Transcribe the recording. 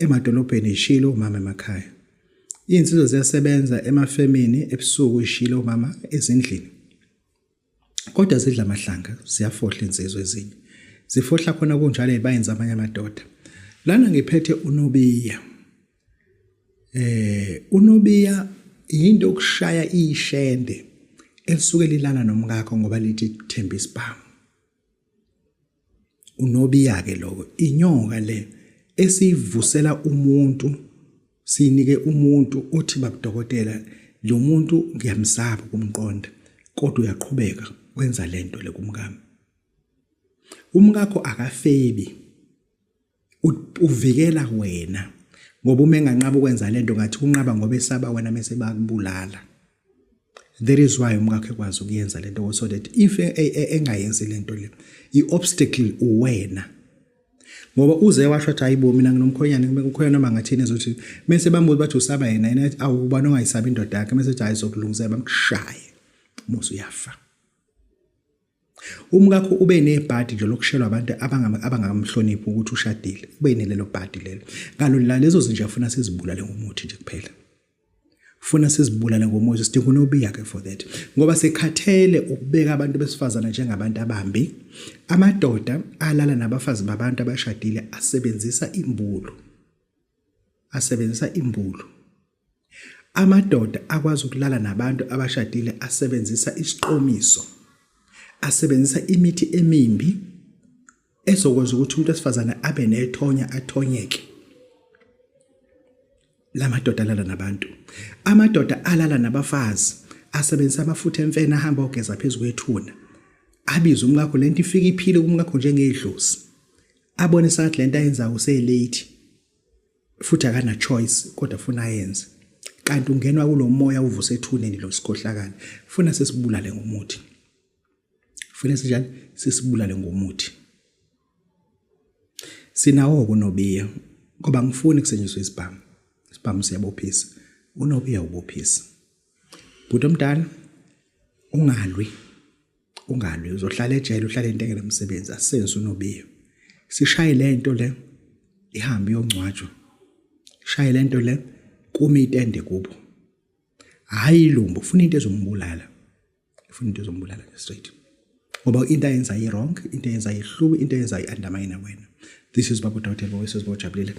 emadolobheni ishilo umama emakhaya. Insizwa ziyasebenza emafemini ebusuku ishilo umama ezindlini. Kodwa zidla amahlanga, ziyafohla insizwa ezinye. Zifohla khona kunjalo bayenza amanye amadoda. Lana ngiphethe uNobiya. uNobiya into yokushaya ishende elisuke lilana nomkakho ngoba lithi Themba isibhamu. uNobiya ke lokho inyoka le esivusela umuntu sinike umuntu othi babudokotela lo muntu ngiyamsaba kumqonda kodwa uyaqhubeka wenza lento le kumkami. Umkakho akafebi uvikela wena ngoba uma enganqaba ukwenza lento ngathi unqaba ngoba esaba wena mase bakubulala. That is why umkakho ekwazi ukuyenza lento so that if engayenzi lento le i-obstacle uwena ngoba uze washo athi hayibo mina nginomkhonyane umkhonyane noma ngathini ezothi mase bambuza bathi usaba yena awuba nongayisabi indoda yakhe mase ethi ayizokulungisela bamshaye musu uyafa. Umkakho ube nebhadi nje lokushelwa abantu abangamhloniphi ukuthi ushadile ube nelelo bhadi lelo ngalo lezo zinja afuna sizibulale ngomuthi nje kuphela. Funa sizibulale ngomuthi sidinga uNobiya ke for that ngoba sekhathele ukubeka abantu besifazana njengabantu abambi. Amadoda alala nabafazi babantu abashadile asebenzisa imbulo. Amadoda akwazi ukulala nabantu abashadile asebenzisa isiqomiso. Asebenzisa imithi emimbi ezokwenza ukuthi umuntu wesifazana abe nethonya athonyeke. Lamadoda alala nabantu. Amadoda alala nabafazi asebenzisa amafutha emfene ahamba ogeza phezulu kwethuna. Abiza umkakho lento ifika iphile kumkakho njengedlozi. Abone sathi lento ayenza uselate. Futhi akana choice kodwa ufuna ayenze. Kanti ungenwa kulomoya uvuse ethuneni lo sikhohlakala. Funa sesibulale ngomuthi. Funa sinjani sisibulale ngomuthi. Sinawo uNobiya ngoba ngifuni kusenyiswe isibhamu. Isibhamu siyabophisa. uNobiya ubophisa. Bhuti omdala ungalwi uzohlala ejele uhlala entengele umsebenzi asenze uNobiya. Sishaye lento le ihambe yongcwatshwa. Shaye lento le kuma itende kubo. Hayi lumbu ufuna into ezombulala. Straight. Ngoba into ayenza wrong, into ayenza ihlubu, into ayenza undermine wena. This is Babu Dawuthe Voices Bojabulile.